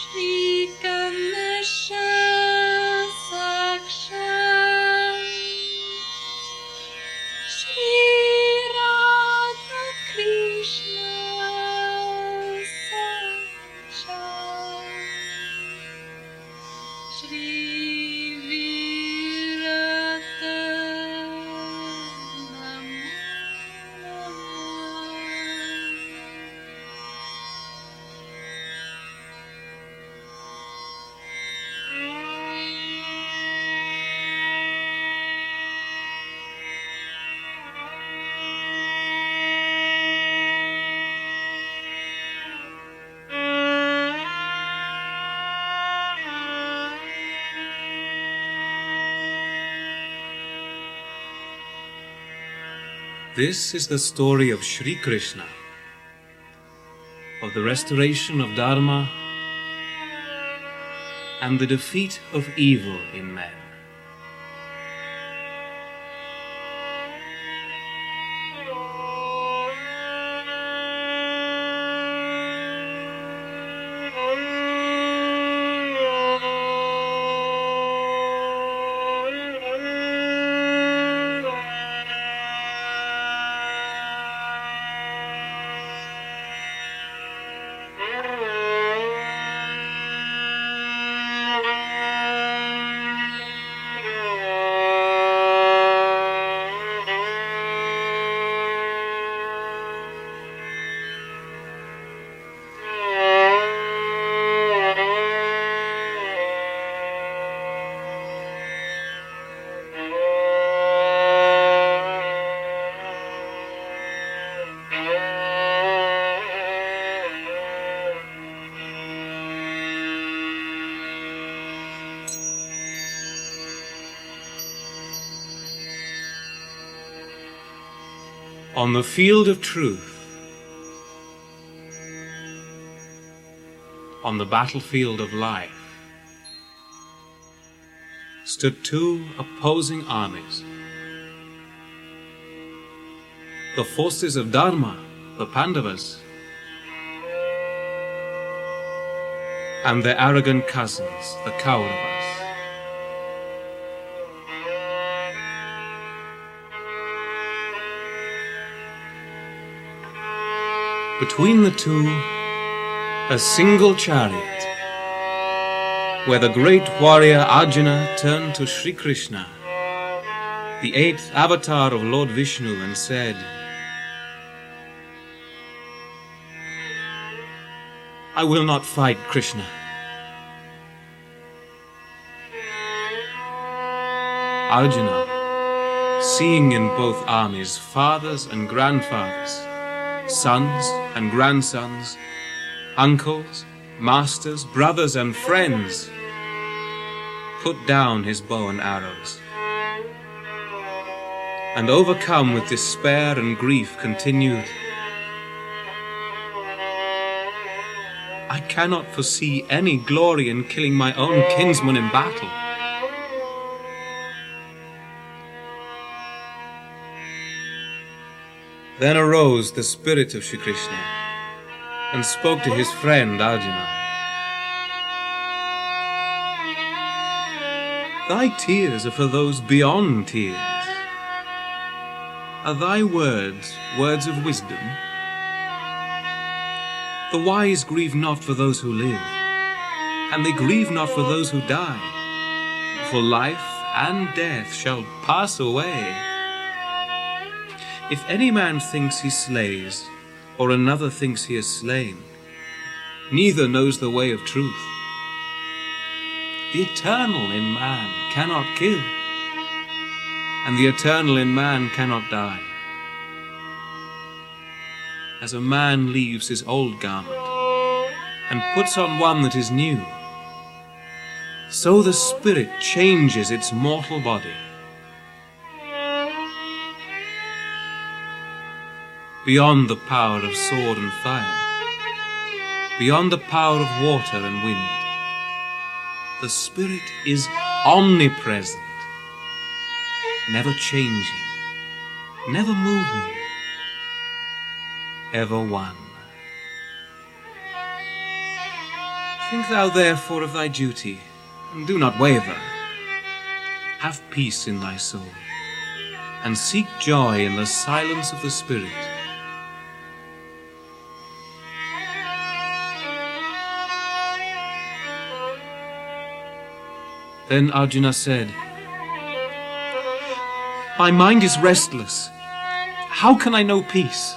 Shri Ganesha Saksha Shri Radha Krishna Saksha Shri Virata Namo This is the story of Sri Krishna, of the restoration of Dharma and the defeat of evil in men. On the field of truth, on the battlefield of life, stood two opposing armies. The forces of Dharma, the Pandavas, and their arrogant cousins, the Kauravas. Between the two, a single chariot, where the great warrior Arjuna turned to Sri Krishna, the eighth avatar of Lord Vishnu, and said, "I will not fight, Krishna." Arjuna, seeing in both armies fathers and grandfathers, sons and grandsons, uncles, masters, brothers and friends, put down his bow and arrows, and overcome with despair and grief continued, "I cannot foresee any glory in killing my own kinsman in battle." Then arose the spirit of Shri Krishna and spoke to his friend Arjuna. "Thy tears are for those beyond tears. Are thy words words of wisdom? The wise grieve not for those who live, and they grieve not for those who die, for life and death shall pass away. If any man thinks he slays, or another thinks he is slain, neither knows the way of truth. The eternal in man cannot kill, and the eternal in man cannot die. As a man leaves his old garment and puts on one that is new, so the spirit changes its mortal body. Beyond the power of sword and fire, beyond the power of water and wind, the Spirit is omnipresent, never changing, never moving, ever one. Think thou therefore of thy duty, and do not waver. Have peace in thy soul, and seek joy in the silence of the Spirit. Then Arjuna said, "My mind is restless. How can I know peace?"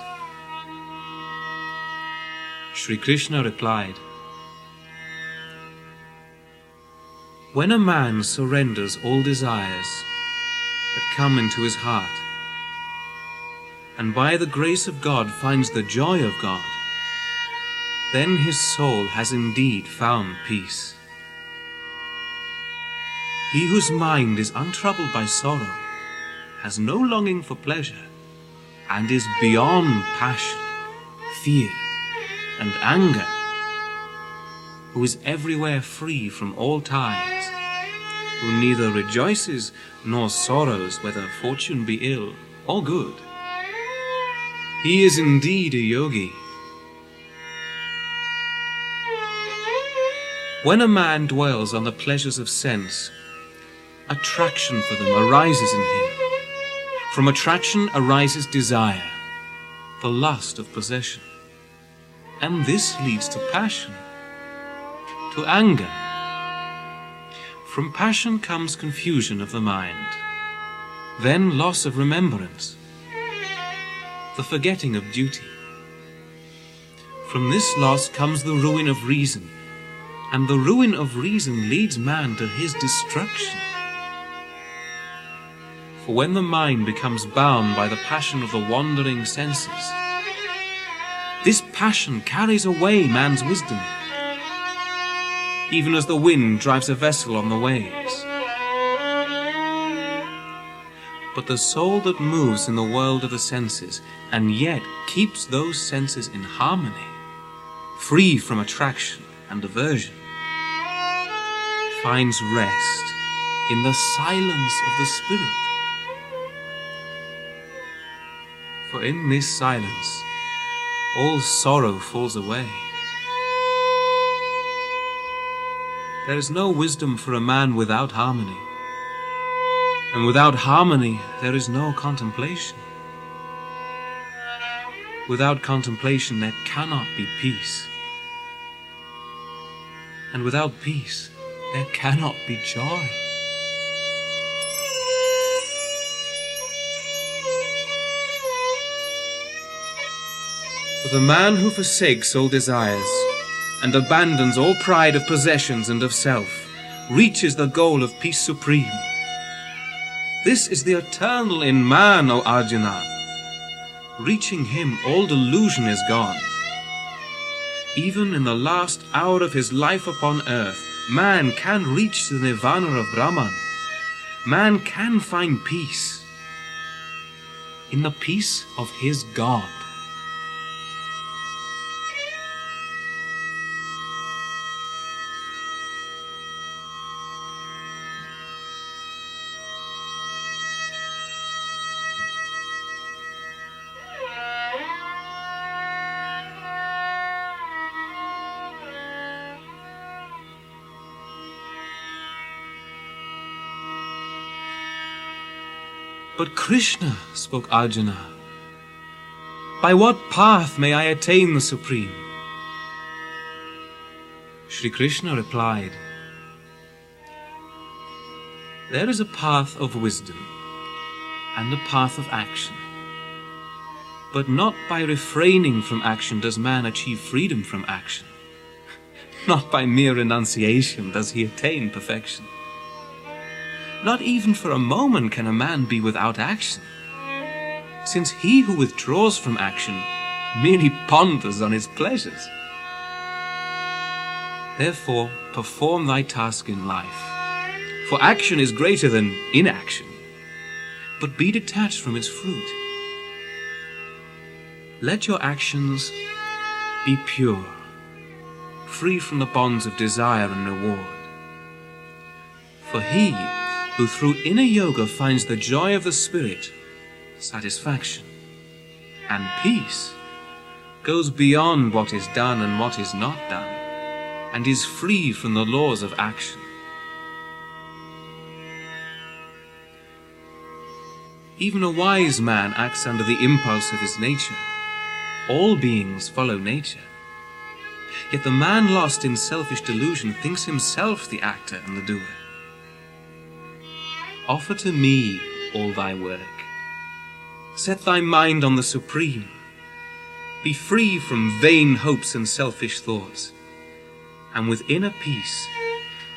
Sri Krishna replied, "When a man surrenders all desires that come into his heart, and by the grace of God finds the joy of God, then his soul has indeed found peace. He whose mind is untroubled by sorrow has no longing for pleasure, and is beyond passion, fear, and anger, who is everywhere free from all ties, who neither rejoices nor sorrows whether fortune be ill or good. He is indeed a yogi. When a man dwells on the pleasures of sense, attraction for them arises in him. From attraction arises desire, the lust of possession. And this leads to passion, to anger. From passion comes confusion of the mind, then loss of remembrance, the forgetting of duty. From this loss comes the ruin of reason, and the ruin of reason leads man to his destruction. For when the mind becomes bound by the passion of the wandering senses, this passion carries away man's wisdom, even as the wind drives a vessel on the waves. But the soul that moves in the world of the senses, and yet keeps those senses in harmony, free from attraction and aversion, finds rest in the silence of the Spirit. For in this silence, all sorrow falls away. There is no wisdom for a man without harmony, and without harmony there is no contemplation. Without contemplation there cannot be peace, and without peace there cannot be joy. For the man who forsakes all desires and abandons all pride of possessions and of self reaches the goal of peace supreme. This is the eternal in man, O Arjuna. Reaching him, all delusion is gone. Even in the last hour of his life upon earth, man can reach the nirvana of Brahman. Man can find peace in the peace of his God. But Krishna, spoke Arjuna, by what path may I attain the Supreme? Shri Krishna replied, there is a path of wisdom and a path of action. But not by refraining from action does man achieve freedom from action. Not by mere renunciation does he attain perfection. Not even for a moment can a man be without action, since he who withdraws from action merely ponders on his pleasures. Therefore, perform thy task in life, for action is greater than inaction, but be detached from its fruit. Let your actions be pure, free from the bonds of desire and reward. For he who through inner yoga finds the joy of the Spirit, satisfaction, and peace, goes beyond what is done and what is not done, and is free from the laws of action. Even a wise man acts under the impulse of his nature. All beings follow nature. Yet the man lost in selfish delusion thinks himself the actor and the doer. Offer to me all thy work. Set thy mind on the supreme. Be free from vain hopes and selfish thoughts, and with inner peace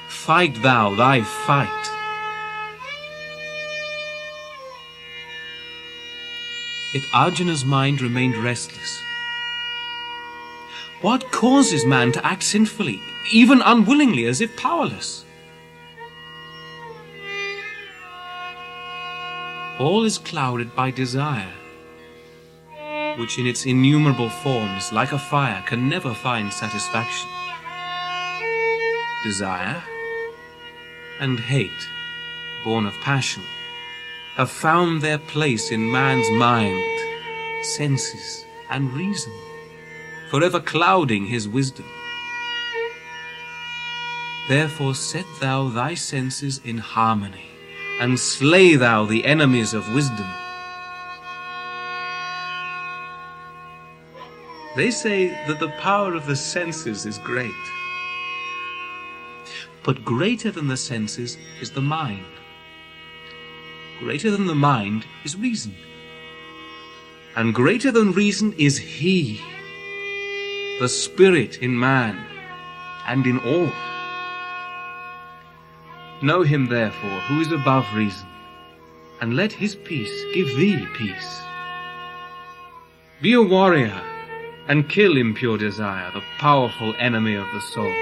fight thou thy fight. Yet Arjuna's mind remained restless. What causes man to act sinfully, even unwillingly, as if powerless? All is clouded by desire, which in its innumerable forms, like a fire, can never find satisfaction. Desire and hate, born of passion, have found their place in man's mind, senses, and reason, forever clouding his wisdom. Therefore set thou thy senses in harmony, and slay thou the enemies of wisdom. They say that the power of the senses is great, but greater than the senses is the mind. Greater than the mind is reason, and greater than reason is He, the Spirit in man and in all. Know Him therefore who is above reason, and let His peace give thee peace. Be a warrior and kill impure desire, the powerful enemy of the soul.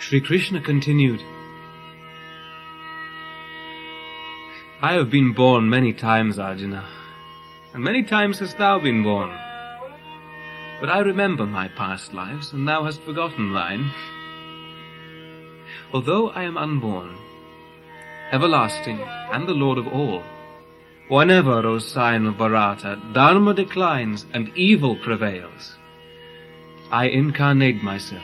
Sri Krishna continued, I have been born many times, Arjuna, and many times hast thou been born. But I remember my past lives, and thou hast forgotten thine. Although I am unborn, everlasting, and the Lord of all, whenever, O sign of Bharata, Dharma declines and evil prevails, I incarnate myself.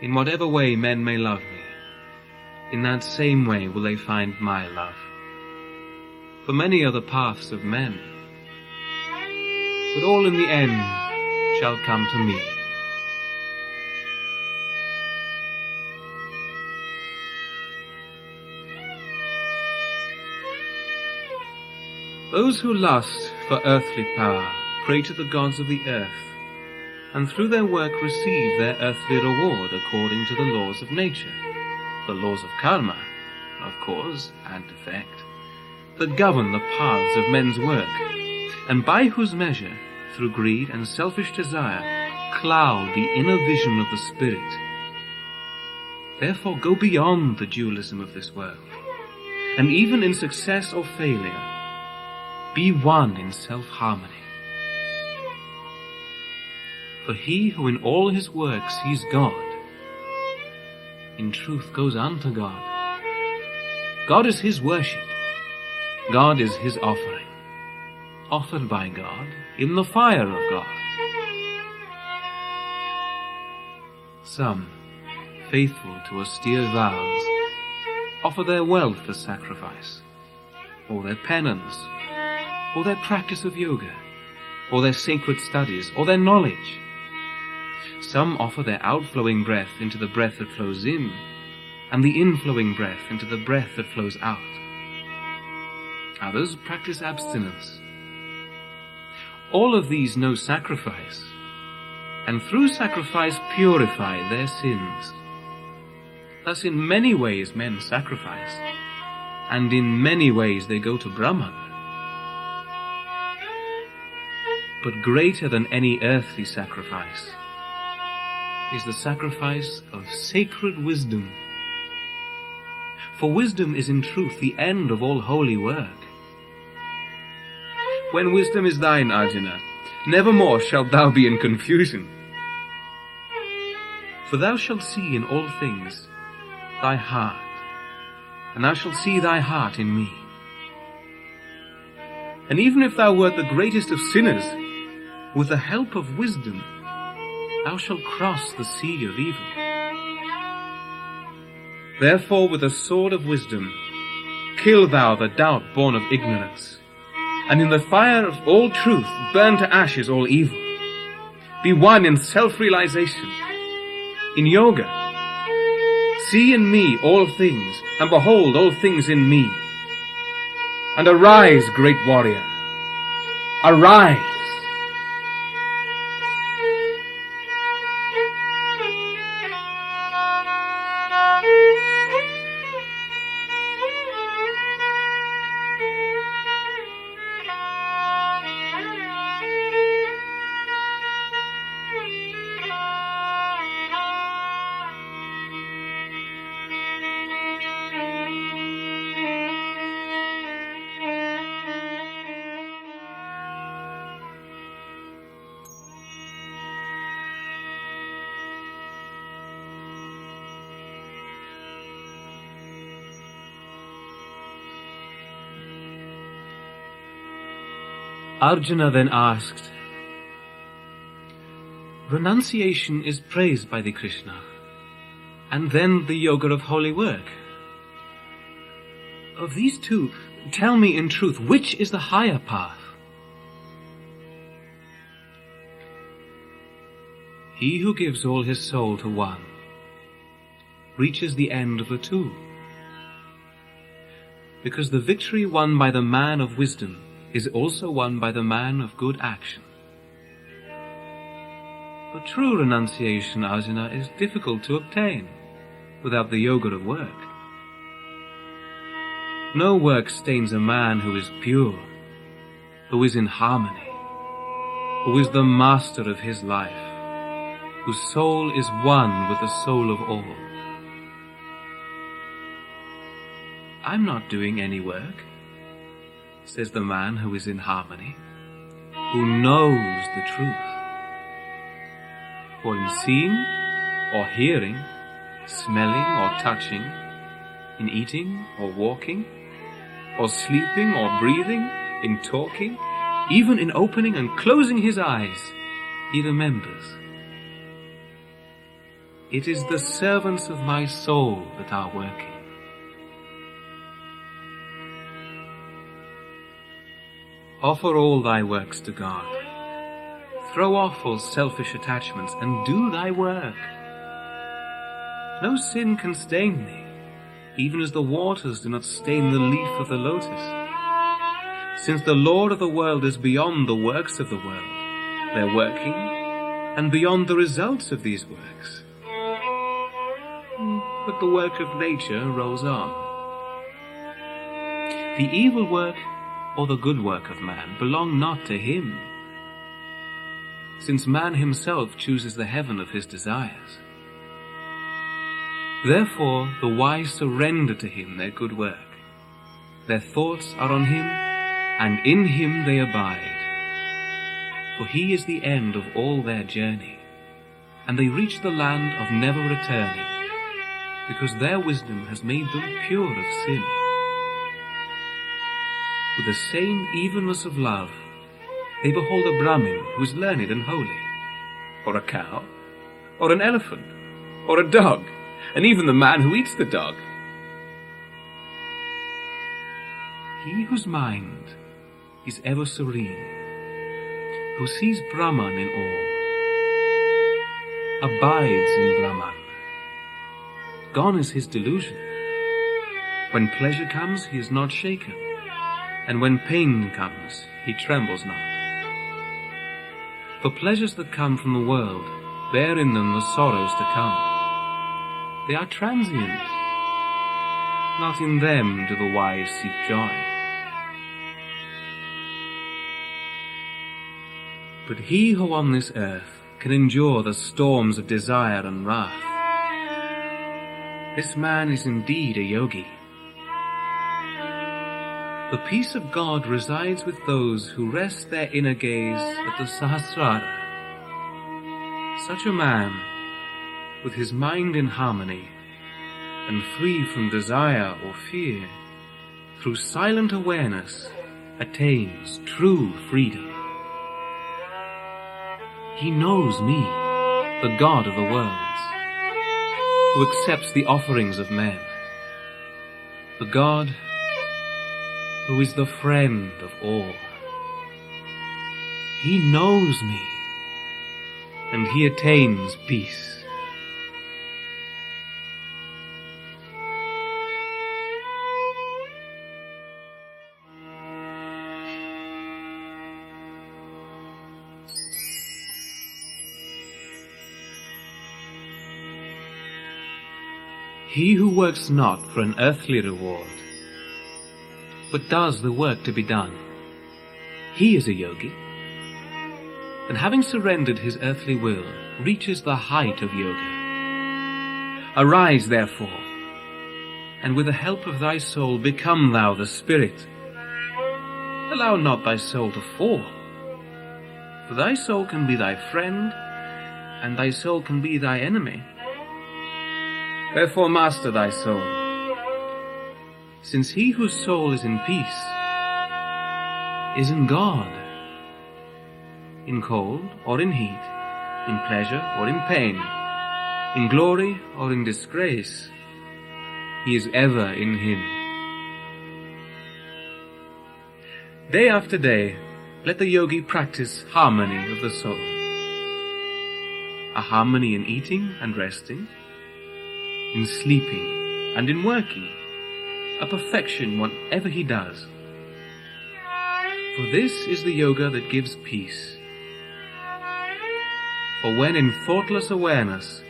In whatever way men may love me, in that same way will they find my love. For many are the paths of men, but all in the end shall come to me. Those who lust for earthly power pray to the gods of the earth, and through their work receive their earthly reward according to the laws of nature, the laws of karma, of cause and effect, that govern the paths of men's work, and by whose measure, through greed and selfish desire, cloud the inner vision of the spirit. Therefore go beyond the dualism of this world, and even in success or failure, be one in self-harmony. For he who in all his works sees God, in truth goes unto God. God is his worship. God is his offering, offered by God in the fire of God. Some, faithful to austere vows, offer their wealth as sacrifice, or their penance, or their practice of yoga, or their sacred studies, or their knowledge. Some offer their outflowing breath into the breath that flows in, and the inflowing breath into the breath that flows out. Others practice abstinence. All of these know sacrifice, and through sacrifice purify their sins. Thus in many ways men sacrifice, and in many ways they go to Brahman. But greater than any earthly sacrifice is the sacrifice of sacred wisdom. For wisdom is in truth the end of all holy work. When wisdom is thine, Arjuna, nevermore shalt thou be in confusion. For thou shalt see in all things thy heart, and thou shalt see thy heart in me. And even if thou wert the greatest of sinners, with the help of wisdom, thou shalt cross the sea of evil. Therefore, with the sword of wisdom, kill thou the doubt born of ignorance, and in the fire of all truth burn to ashes all evil. Be one in self-realization, in yoga. See in me all things, and behold all things in me. And arise, great warrior, arise! Arjuna then asked, renunciation is praised by thee, Krishna, and then the yoga of holy work. Of these two, tell me in truth, which is the higher path? He who gives all his soul to one reaches the end of the two, because the victory won by the man of wisdom is also won by the man of good action. But true renunciation, Arjuna, is difficult to obtain without the yoga of work. No work stains a man who is pure, who is in harmony, who is the master of his life, whose soul is one with the soul of all. I'm not doing any work, says the man who is in harmony, who knows the truth. For in seeing or hearing, smelling or touching, in eating or walking, or sleeping or breathing, in talking, even in opening and closing his eyes, he remembers. It is the servants of my soul that are working. Offer all thy works to God. Throw off all selfish attachments and do thy work. No sin can stain thee, even as the waters do not stain the leaf of the lotus. Since the Lord of the world is beyond the works of the world, their working, and beyond the results of these works. But the work of nature rolls on. The evil work or the good work of man belong not to him, since man himself chooses the heaven of his desires. Therefore the wise surrender to him their good work. Their thoughts are on him, and in him they abide. For he is the end of all their journey, and they reach the land of never returning, because their wisdom has made them pure of sin. With the same evenness of love, they behold a Brahmin who is learned and holy, or a cow, or an elephant, or a dog, and even the man who eats the dog. He whose mind is ever serene, who sees Brahman in all, abides in Brahman. Gone is his delusion. When pleasure comes, he is not shaken, and when pain comes, he trembles not. For pleasures that come from the world bear in them the sorrows to come. They are transient. Not in them do the wise seek joy. But he who on this earth can endure the storms of desire and wrath. This man is indeed a yogi. The peace of God resides with those who rest their inner gaze at the Sahasrara. Such a man, with his mind in harmony and free from desire or fear, through silent awareness attains true freedom. He knows me, the God of the worlds, who accepts the offerings of men, the God who is the friend of all. He knows me, and he attains peace. He who works not for an earthly reward, but does the work to be done, he is a yogi, and having surrendered his earthly will, reaches the height of yoga. Arise, therefore, and with the help of thy soul become thou the spirit. Allow not thy soul to fall, for thy soul can be thy friend, and thy soul can be thy enemy. Therefore master thy soul, since he whose soul is in peace is in God. In cold or in heat, in pleasure or in pain, in glory or in disgrace, he is ever in him. Day after day, let the yogi practice harmony of the soul. A harmony in eating and resting, in sleeping and in working, a perfection whatever he does. For this is the yoga that gives peace. For when in thoughtless awareness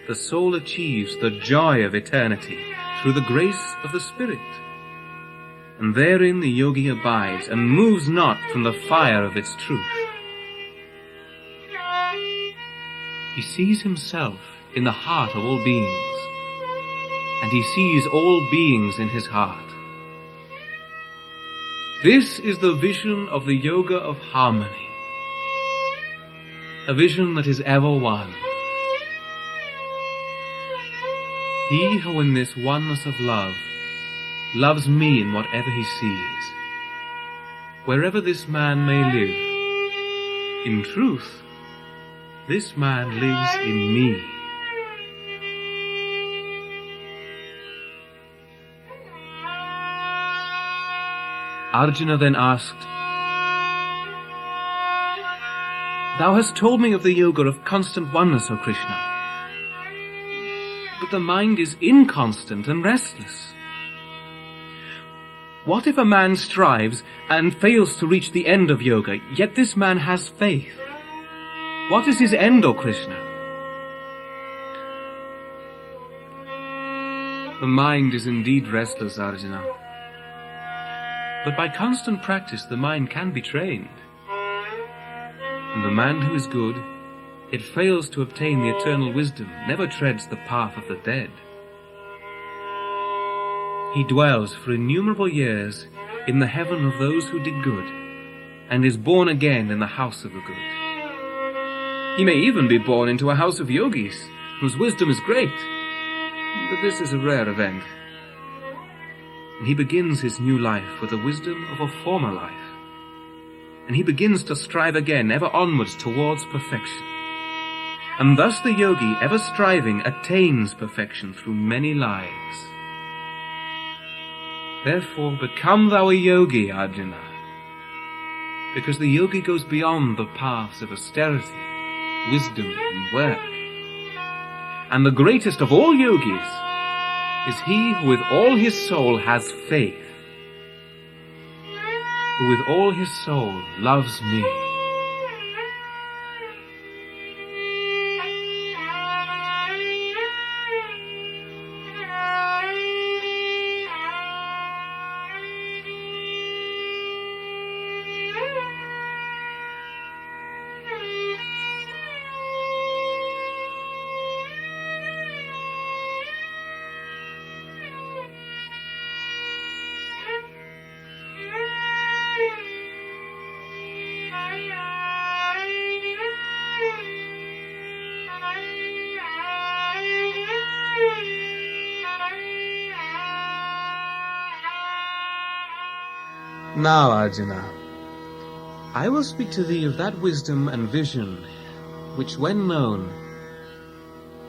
the soul achieves the joy of eternity through the grace of the Spirit, and therein the yogi abides and moves not from the fire of its truth. He sees himself in the heart of all beings, and he sees all beings in his heart. This is the vision of the yoga of harmony, a vision that is ever one. He who in this oneness of love loves me in whatever he sees, wherever this man may live, in truth, this man lives in me. Arjuna then asked, Thou hast told me of the yoga of constant oneness, O Krishna. But the mind is inconstant and restless. What if a man strives and fails to reach the end of yoga, yet this man has faith? What is his end, O Krishna? The mind is indeed restless, Arjuna. But by constant practice the mind can be trained. And the man who is good, yet fails to obtain the eternal wisdom, never treads the path of the dead. He dwells for innumerable years in the heaven of those who did good, and is born again in the house of the good. He may even be born into a house of yogis, whose wisdom is great, but this is a rare event. And he begins his new life with the wisdom of a former life. And he begins to strive again, ever onwards towards perfection. And thus the yogi, ever striving, attains perfection through many lives. Therefore, become thou a yogi, Arjuna, because the yogi goes beyond the paths of austerity, wisdom, and work. And the greatest of all yogis is he who with all his soul has faith, who with all his soul loves me. Now, Arjuna, I will speak to thee of that wisdom and vision which, when known,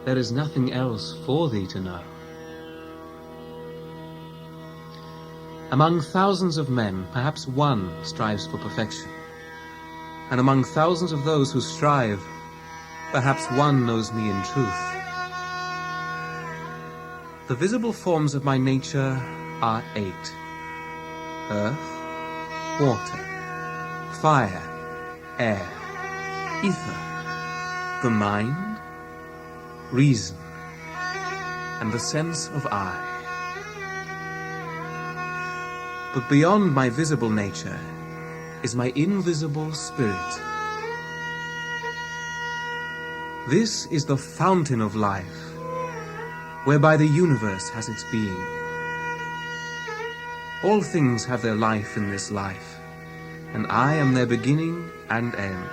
there is nothing else for thee to know. Among thousands of men, perhaps one strives for perfection. And among thousands of those who strive, perhaps one knows me in truth. The visible forms of my nature are 8. Earth, water, fire, air, ether, the mind, reason, and the sense of I. But beyond my visible nature is my invisible spirit. This is the fountain of life, whereby the universe has its being. All things have their life in this life, and I am their beginning and end.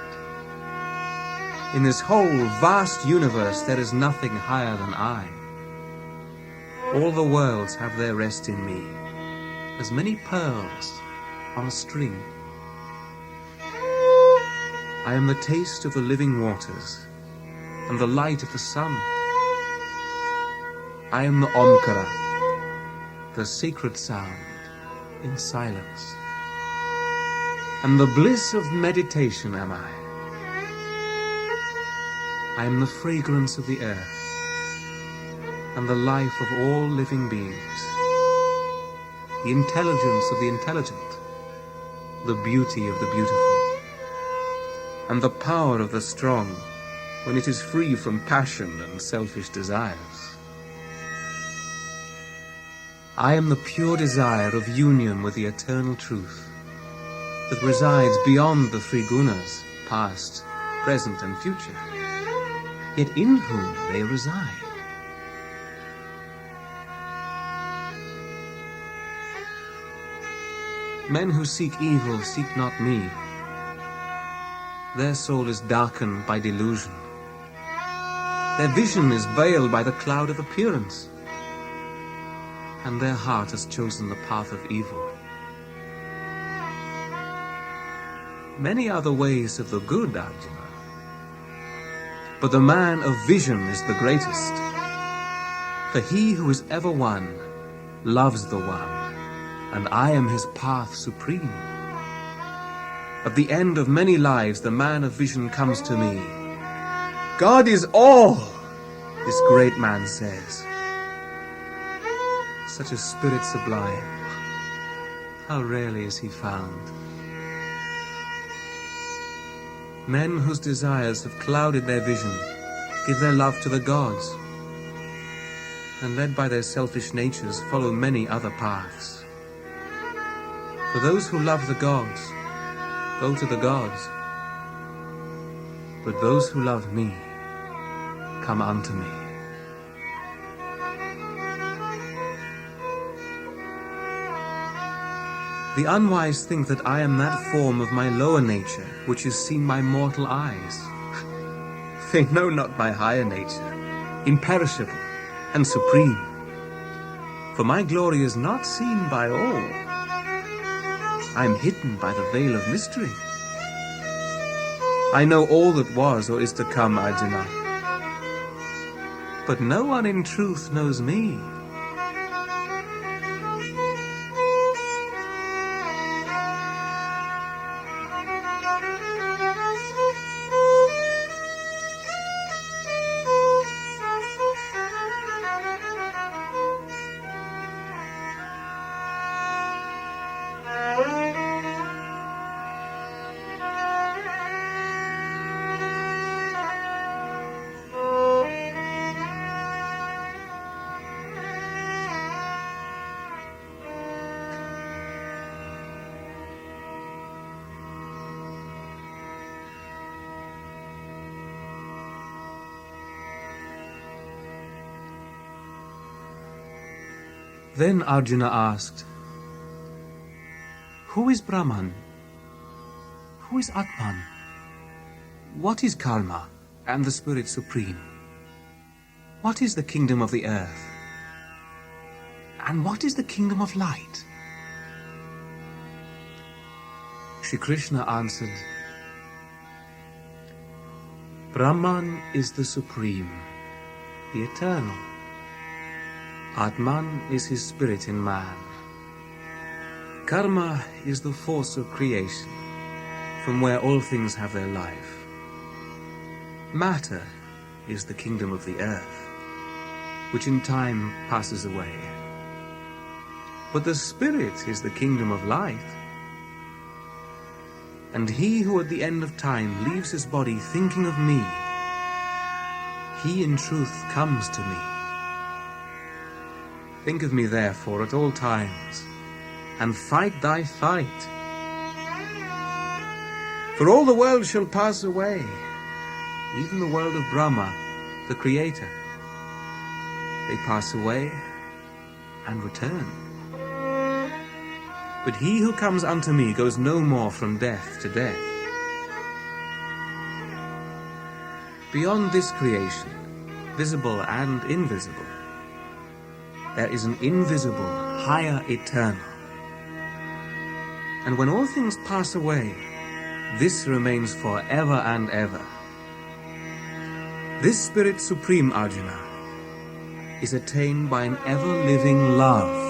In this whole vast universe there is nothing higher than I. All the worlds have their rest in me, as many pearls on a string. I am the taste of the living waters, and the light of the sun. I am the Omkara, the sacred sound in silence. And the bliss of meditation am I. I am the fragrance of the earth, and the life of all living beings. The intelligence of the intelligent, the beauty of the beautiful, and the power of the strong when it is free from passion and selfish desires. I am the pure desire of union with the eternal truth that resides beyond the 3 gunas, past, present, and future, yet in whom they reside. Men who seek evil seek not me. Their soul is darkened by delusion. Their vision is veiled by the cloud of appearance, and their heart has chosen the path of evil. Many are the ways of the good, Arjuna, but the man of vision is the greatest. For he who is ever one loves the one, and I am his path supreme. At the end of many lives, the man of vision comes to me. God is all, this great man says. Such a spirit sublime, how rarely is he found. Men whose desires have clouded their vision give their love to the gods, and led by their selfish natures follow many other paths. For those who love the gods go to the gods, but those who love me come unto me. The unwise think that I am that form of my lower nature which is seen by mortal eyes. They know not my higher nature, imperishable and supreme. For my glory is not seen by all. I am hidden by the veil of mystery. I know all that was or is to come, Arjuna. But no one in truth knows me. Then Arjuna asked, who is Brahman? Who is Atman? What is karma and the Spirit Supreme? What is the kingdom of the earth? And what is the kingdom of light? Shri Krishna answered, Brahman is the supreme, the eternal. Atman is his spirit in man. Karma is the force of creation, from where all things have their life. Matter is the kingdom of the earth, which in time passes away. But the spirit is the kingdom of light. And he who at the end of time leaves his body thinking of me, he in truth comes to me. Think of me therefore at all times, and fight thy fight. For all the world shall pass away, even the world of Brahma, the Creator. They pass away and return. But he who comes unto me goes no more from death to death. Beyond this creation, visible and invisible, there is an invisible, higher eternal. And when all things pass away, this remains forever and ever. This Spirit Supreme, Arjuna, is attained by an ever-living love.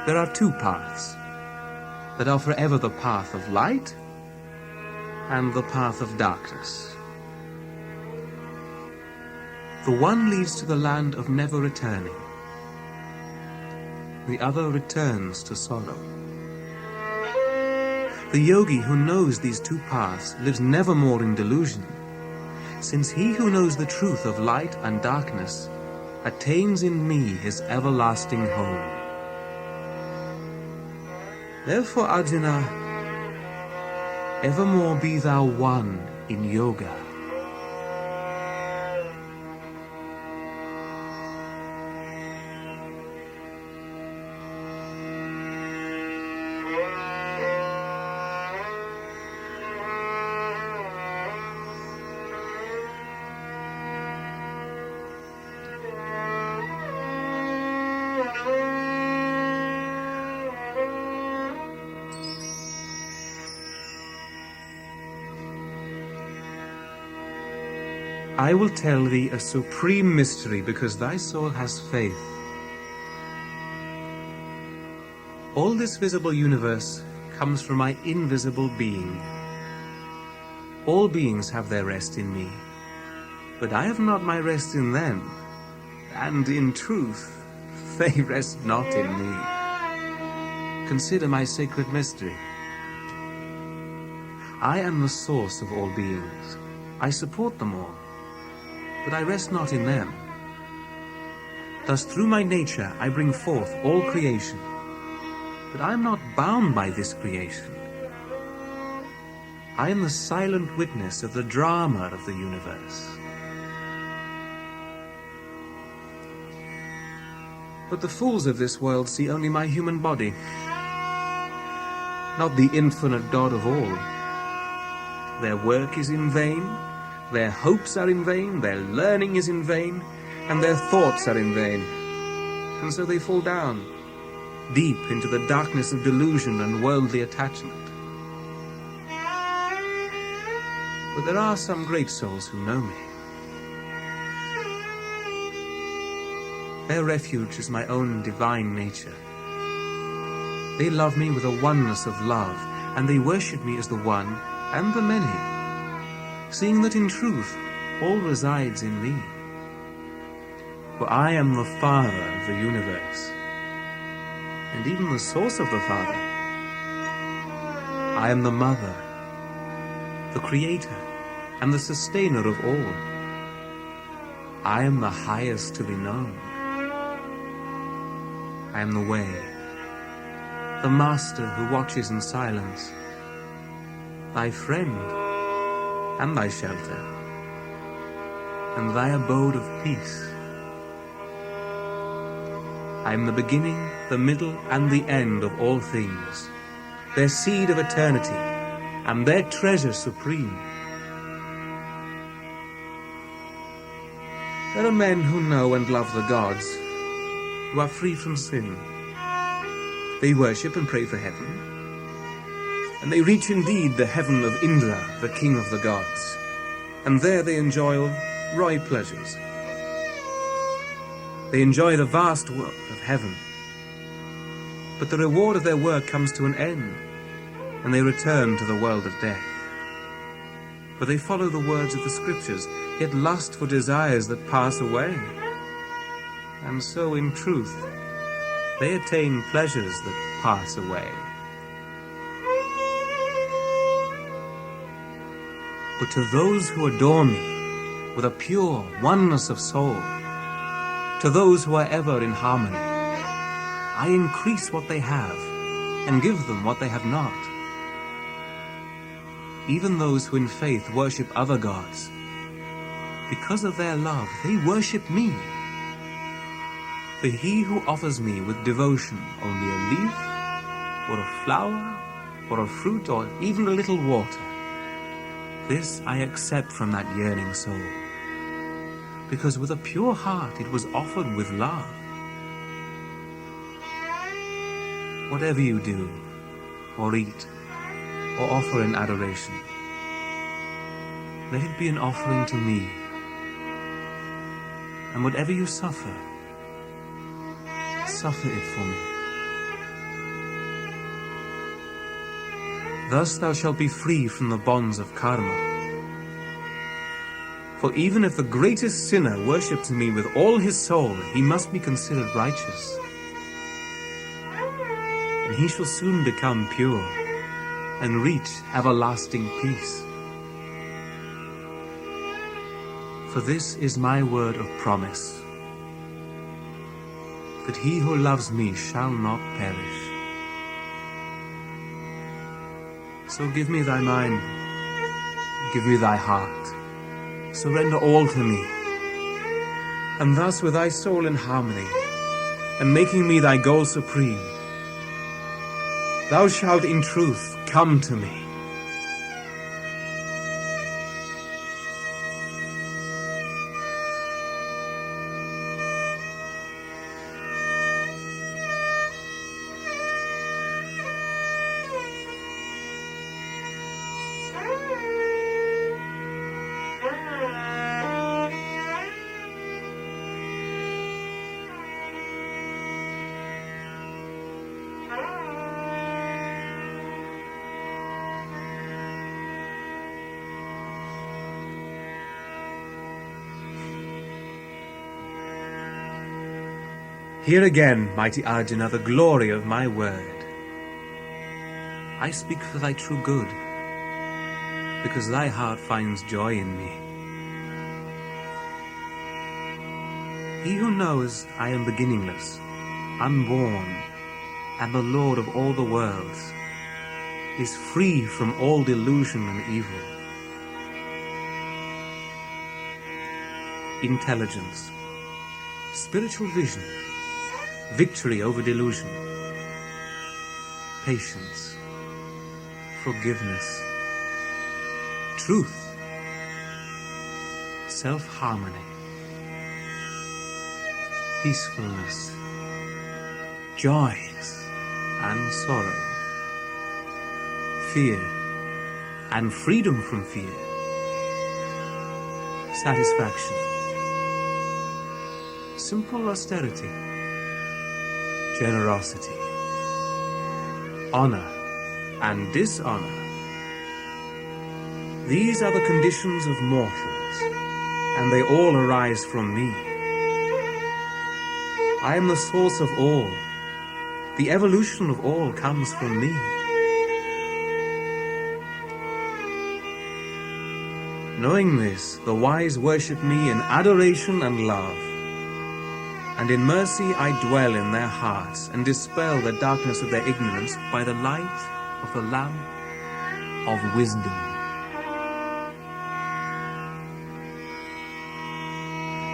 There are two paths that are forever the path of light and the path of darkness. The one leads to the land of never returning. The other returns to sorrow. The yogi who knows these two paths lives nevermore in delusion, since he who knows the truth of light and darkness attains in me his everlasting home. Therefore, Arjuna, evermore be thou one in yoga. I will tell thee a supreme mystery because thy soul has faith. All this visible universe comes from my invisible being. All beings have their rest in me, but I have not my rest in them, and in truth, they rest not in me. Consider my sacred mystery. I am the source of all beings. I support them all, but I rest not in them. Thus through my nature I bring forth all creation, but I am not bound by this creation. I am the silent witness of the drama of the universe. But the fools of this world see only my human body, not the infinite God of all. Their work is in vain, their hopes are in vain, their learning is in vain, and their thoughts are in vain. And so they fall down, deep into the darkness of delusion and worldly attachment. But there are some great souls who know me. Their refuge is my own divine nature. They love me with a oneness of love, and they worship me as the one and the many, seeing that in truth all resides in me. For I am the Father of the universe, and even the source of the Father. I am the Mother, the Creator, and the Sustainer of all. I am the highest to be known. I am the way, the Master who watches in silence, thy friend and thy shelter, and thy abode of peace. I am the beginning, the middle, and the end of all things, their seed of eternity, and their treasure supreme. There are men who know and love the gods, who are free from sin, They worship and pray for heaven, and they reach indeed the heaven of Indra, the king of the gods, and there they enjoy royal pleasures. They enjoy the vast world of heaven, but the reward of their work comes to an end, and they return to the world of death. For they follow the words of the scriptures, yet lust for desires that pass away. And so, in truth, they attain pleasures that pass away. But to those who adore me with a pure oneness of soul, to those who are ever in harmony, I increase what they have and give them what they have not. Even those who in faith worship other gods, because of their love, they worship me. For he who offers me with devotion only a leaf, or a flower, or a fruit, or even a little water, this I accept from that yearning soul, because with a pure heart it was offered with love. Whatever you do, or eat, or offer in adoration, let it be an offering to me. And whatever you suffer, suffer it for me. Thus thou shalt be free from the bonds of karma. For even if the greatest sinner worships me with all his soul, he must be considered righteous. And he shall soon become pure and reach everlasting peace. For this is my word of promise, that he who loves me shall not perish. So give me thy mind, give me thy heart, surrender all to me, and thus with thy soul in harmony, and making me thy goal supreme, thou shalt in truth come to me. Hear again, mighty Arjuna, the glory of my word. I speak for thy true good, because thy heart finds joy in me. He who knows I am beginningless, unborn, and the Lord of all the worlds, is free from all delusion and evil. Intelligence, spiritual vision, victory over delusion, patience, forgiveness, truth, self-harmony, peacefulness, joys and sorrow, fear and freedom from fear, satisfaction, simple austerity, generosity, honor and dishonor. These are the conditions of mortals, and they all arise from me. I am the source of all. The evolution of all comes from me. Knowing this, the wise worship me in adoration and love. And in mercy I dwell in their hearts and dispel the darkness of their ignorance by the light of the lamp of wisdom.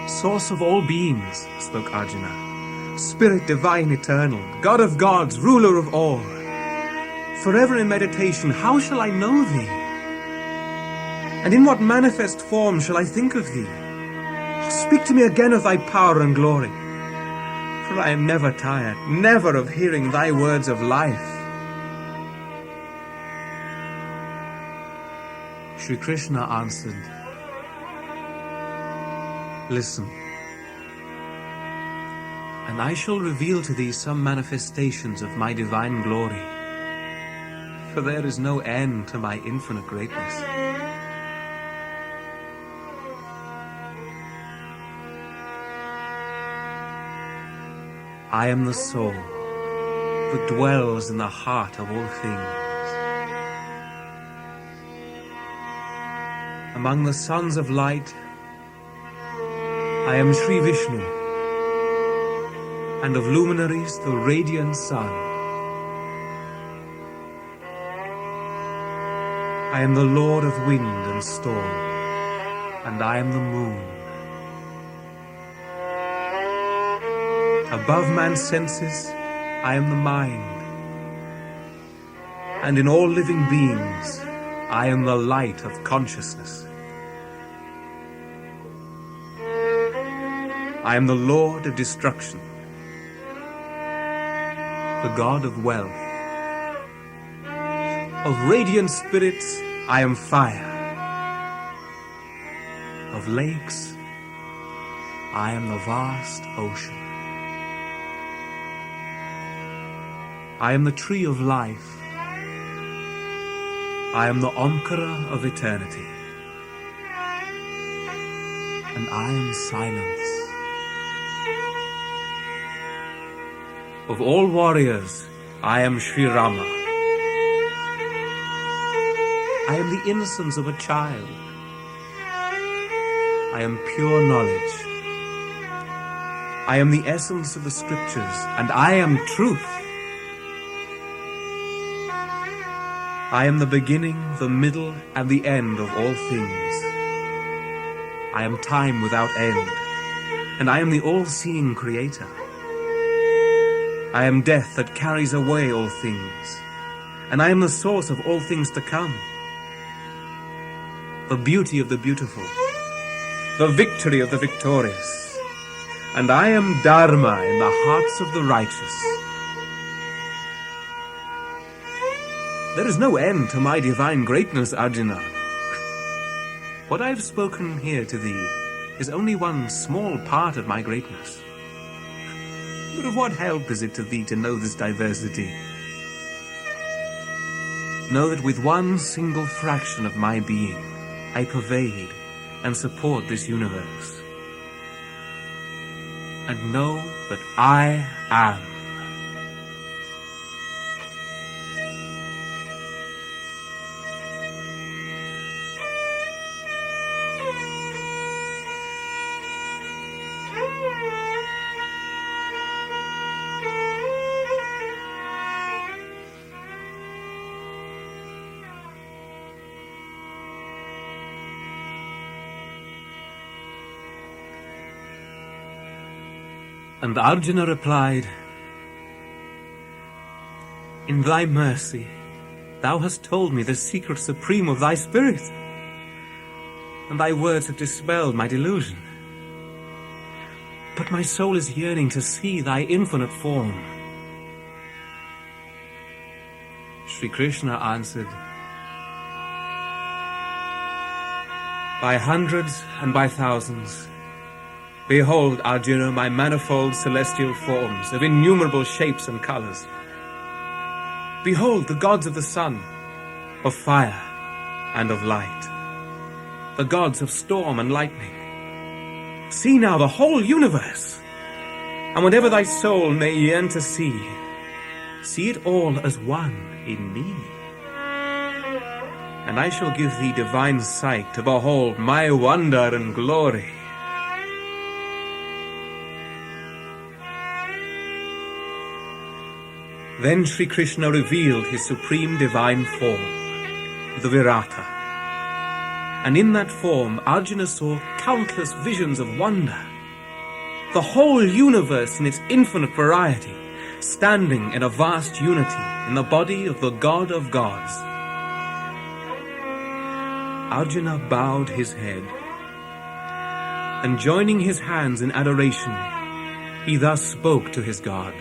Source of all beings, spoke Arjuna, Spirit divine eternal, God of gods, ruler of all. Forever in meditation, how shall I know thee? And in what manifest form shall I think of thee? Speak to me again of thy power and glory. for I am never tired, never of hearing thy words of life. Sri Krishna answered, listen, and I shall reveal to thee some manifestations of my divine glory, for there is no end to my infinite greatness. I am the soul that dwells in the heart of all things. Among the sons of light, I am Sri Vishnu, and of luminaries the radiant sun. I am the Lord of wind and storm, and I am the moon. Above man's senses, I am the mind, and in all living beings, I am the light of consciousness. I am the Lord of destruction, the God of wealth. Of radiant spirits, I am fire. Of lakes, I am the vast ocean. I am the tree of life. I am the Omkara of eternity. And I am silence. Of all warriors, I am Sri Rama. I am the innocence of a child. I am pure knowledge. I am the essence of the scriptures, and I am truth. I am the beginning, the middle, and the end of all things. I am time without end, and I am the all-seeing Creator. I am death that carries away all things, and I am the source of all things to come. The beauty of the beautiful, the victory of the victorious, and I am Dharma in the hearts of the righteous. There is no end to my divine greatness, Arjuna. What I have spoken here to thee is only one small part of my greatness. But of what help is it to thee to know this diversity? Know that with one single fraction of my being, I pervade and support this universe. And know that I am. And Arjuna replied, in thy mercy, thou hast told me the secret supreme of thy spirit, and thy words have dispelled my delusion. But my soul is yearning to see thy infinite form. Sri Krishna answered, by hundreds and by thousands, behold, Arjuna, my manifold celestial forms of innumerable shapes and colors. Behold the gods of the sun, of fire and of light, the gods of storm and lightning. See now the whole universe, and whatever thy soul may yearn to see it all as one in me. And I shall give thee divine sight to behold my wonder and glory. Then Sri Krishna revealed his supreme divine form, the Virata. And in that form, Arjuna saw countless visions of wonder. The whole universe in its infinite variety, standing in a vast unity in the body of the God of gods. Arjuna bowed his head, and joining his hands in adoration, He thus spoke to his God.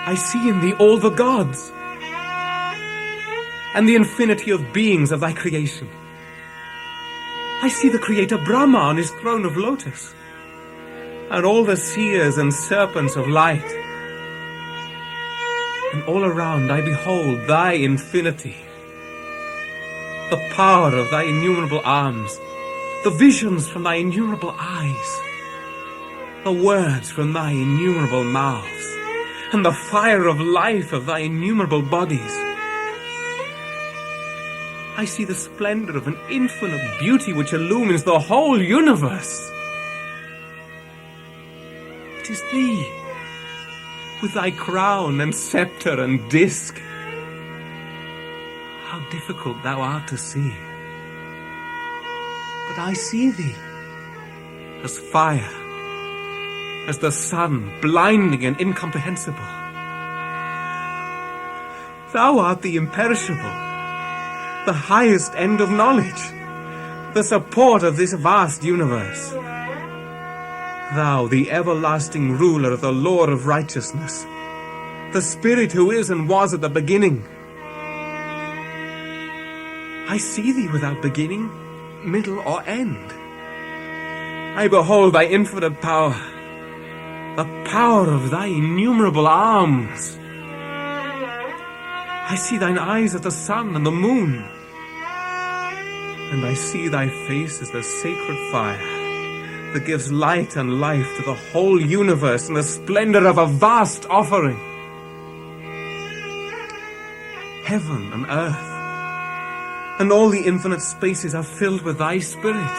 I see in thee all the gods, and the infinity of beings of thy creation. I see the creator Brahma on his throne of lotus, and all the seers and serpents of light. And all around I behold thy infinity, the power of thy innumerable arms, the visions from thy innumerable eyes, the words from thy innumerable mouths, and the fire of life of thy innumerable bodies. I see the splendor of an infinite beauty which illumines the whole universe. It is thee, with thy crown and scepter and disc. How difficult thou art to see. But I see thee as fire, as the sun, blinding and incomprehensible. Thou art the imperishable, the highest end of knowledge, the support of this vast universe. Thou, the everlasting ruler of the law of righteousness, the Spirit who is and was at the beginning. I see thee without beginning, middle, or end. I behold thy infinite power, the power of thy innumerable arms. I see thine eyes as the sun and the moon, and I see thy face as the sacred fire that gives light and life to the whole universe in the splendor of a vast offering. Heaven and earth and all the infinite spaces are filled with thy spirit.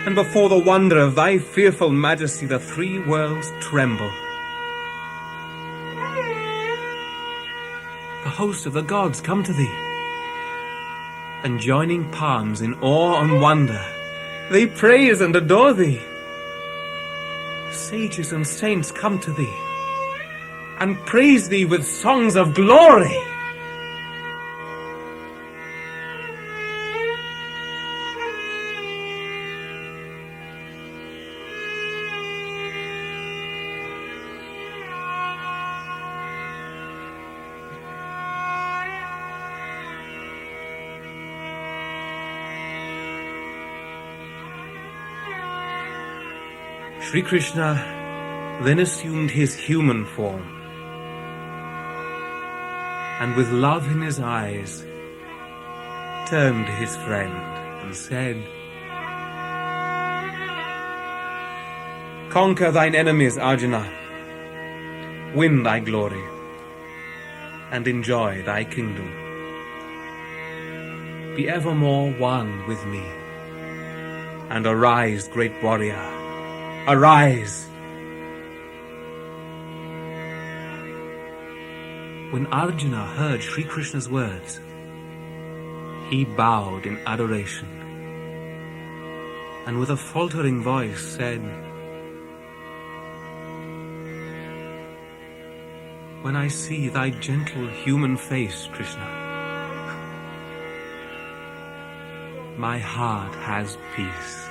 And before the wonder of thy fearful majesty, the three worlds tremble. The host of the gods come to thee, and joining palms in awe and wonder, they praise and adore thee. Sages and saints come to thee, and praise thee with songs of glory. Sri Krishna then assumed his human form, and with love in his eyes, turned to his friend and said, "Conquer thine enemies, Arjuna, win thy glory, and enjoy thy kingdom. Be evermore one with me, and arise, great warrior. Arise!" When Arjuna heard Sri Krishna's words, he bowed in adoration, and with a faltering voice said, "When I see thy gentle human face, Krishna, my heart has peace."